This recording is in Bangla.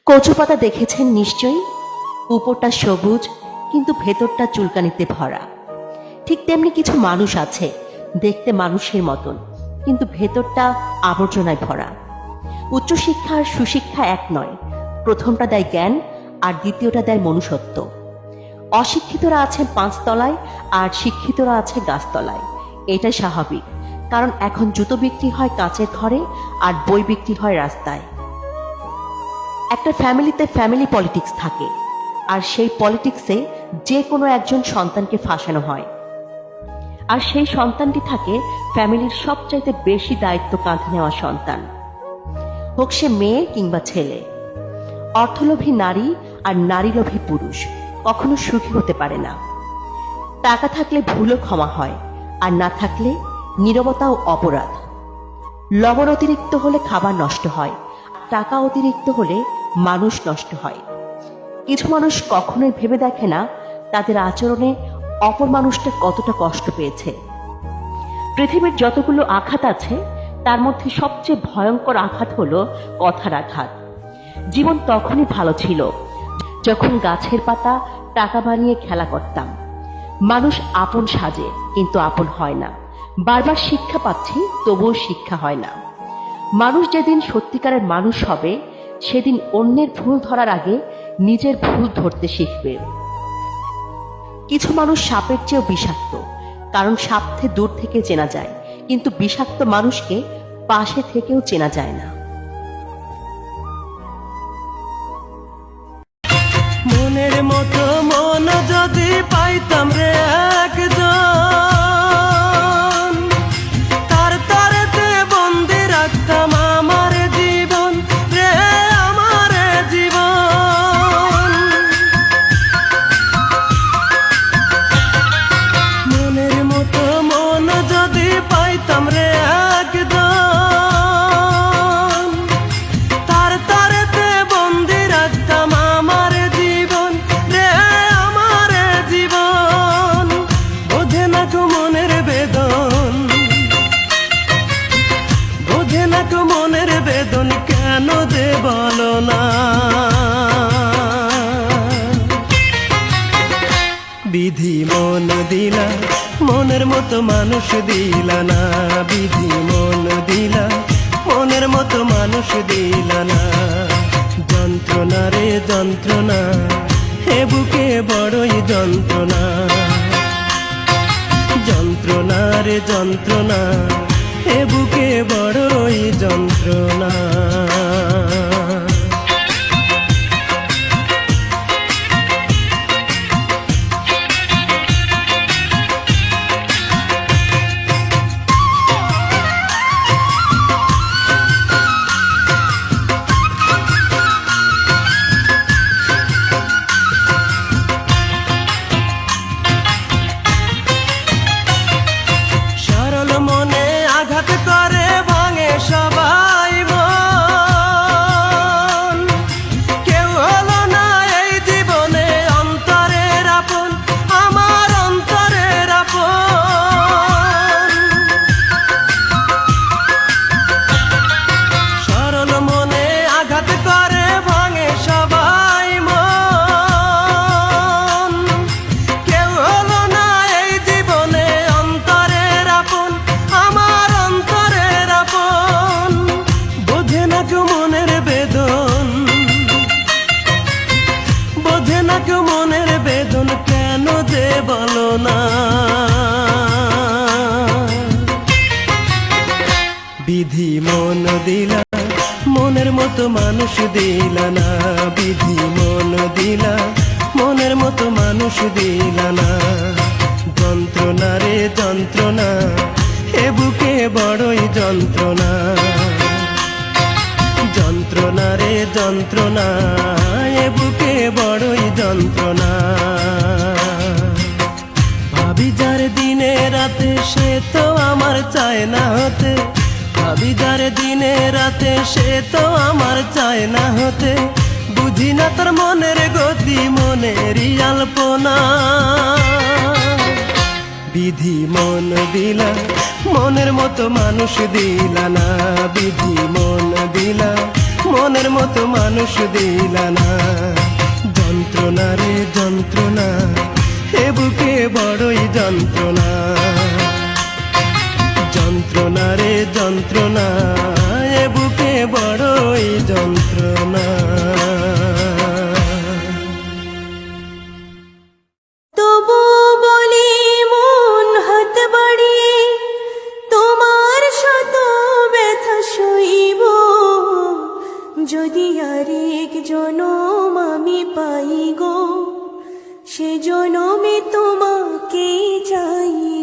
কচু পাতা দেখেছেন নিশ্চয়ই, উপরটা সবুজ কিন্তু ভেতরটা চুলকানিতে ভরা। ঠিক তেমনি কিছু মানুষ আছে দেখতে মানুষের মতন, কিন্তু ভেতরটা আবর্জনায় ভরা। উচ্চশিক্ষা আর সুশিক্ষা এক নয়, প্রথমটা দেয় জ্ঞান আর দ্বিতীয়টা দেয় মনুষ্যত্ব। অশিক্ষিতরা আছে পাঁচতলায় আর শিক্ষিতরা আছে গাছতলায়, এটাই স্বাভাবিক, কারণ এখন জুতো বিক্রি হয় কাঁচের ঘরে আর বই বিক্রি হয় রাস্তায়। একটা ফ্যামিলিতে ফ্যামিলি পলিটিক্স থাকে, আর সেই পলিটিক্সে যে কোনো একজন সন্তানকে ফাঁসানো হয়, আর সেই সন্তানটি থাকে ফ্যামিলির সবচাইতে বেশি দায়িত্ব কাঁধে নেওয়া সন্তান, হোক সে মেয়ে কিংবা ছেলে। অর্থলোভী নারী আর নারীলোভী পুরুষ কখনো সুখী হতে পারে না। টাকা থাকলে ভুলও ক্ষমা হয়, আর না থাকলে নীরবতাও অপরাধ। লবণ অতিরিক্ত হলে খাবার নষ্ট হয়, টাকা অতিরিক্ত হলে মানুষ নষ্ট হয়। কিছু মানুষ কখনোই ভেবে দেখে না তাদের আচরণে অপর মানুষটা কতটা কষ্ট পেয়েছে। পৃথিবীর যতগুলো আঘাত আছে তার মধ্যে সবচেয়ে ভয়ঙ্কর আঘাত হলো কথার আঘাত। জীবন তখনই ভালো ছিল যখন গাছের পাতা টাকা বানিয়ে খেলা করতাম। মানুষ আপন সাজে কিন্তু আপন হয় না। বারবার শিক্ষা পাচ্ছি তবুও শিক্ষা হয় না। মানুষ যেদিন সত্যিকারের মানুষ হবে সেদিন অন্যের ভুল ধরার আগে নিজের ভুল ধরতে শিখবে। কিছু মানুষ সাপের চেয়েও বিষাক্ত, কারণ সাপকে দূর থেকে চেনা যায়, কিন্তু বিষাক্ত মানুষকে পাশে থেকেও চেনা যায় না। মনের মতো মন যদি পাইতাম রে একজন, তার তারেতে বন্দি রাখতাম আমার জীবন রে, আমার জীবন। মনের মতো মন যদি পাইতাম রে একজন, তার তারেতে বন্দি রাখতাম আমার জীবন রে, আমার জীবন। বোঝে না কো মনের বেদন, বোঝে না কো মনের বেদন, কেন যে বলো না। বিধি মন দিলা, মনের মতো মানুষ দিলা না। বিধি মন দিলা, মনের মতো মানুষ দিলা না। যন্ত্রণা রে যন্ত্রণা, হে বুকে বড়ই যন্ত্রণা। যন্ত্রণা রে যন্ত্রণা, হে বুকে বড়ই যন্ত্রণা। সরল মনে আঘাত করে ভাঙে সবাই মন। কেউ হলো না এই জীবনে অন্তরের আপন, আমার অন্তরের আপন। সরল মনে আঘাত করে ভাঙে সবাই মন। কেউ হলো না এই জীবনে অন্তরের আপন, আমার অন্তরের আপন। বোঝে না কেউ মনের বেদন, বোঝে না কেউ মনের বেদন, কেন যে বলো না। বিধি মন দিলা, মনের মতো মানুষ দিলা না। বিধি মন দিলা, মনের মতো মানুষ দিলা না। যন্ত্রণা রে যন্ত্রণা, হে বুকে বড়ই যন্ত্রণা। যন্ত্রণা রে যন্ত্রণা, এ বুকে বড়ই যন্ত্রণা। ভাবি যার দিনে রাতে সে তো আমার চায় না হতে। ভাবি যার দিনে রাতে সে তো আমার চায় না হতে। বুঝি না তার মনের গতি, মনেরই আলপনা। বিধি মন দিলা, মনের মতো মানুষ দিলা না। বিধি মন দিলা, মনের মতো মানুষ দিলা না। যন্ত্রণা রে যন্ত্রণা, এ বুকে বড়ই যন্ত্রণা। যন্ত্রণা রে যন্ত্রণা, এ বুকে বড়ই যন্ত্রণা। তবু বলি মন হাত বাড়িয়ে তোমার শত ব্যথা সইব, যদি আরেক জনম আমি পাই গো, সে জনমে তোমাকে চাই।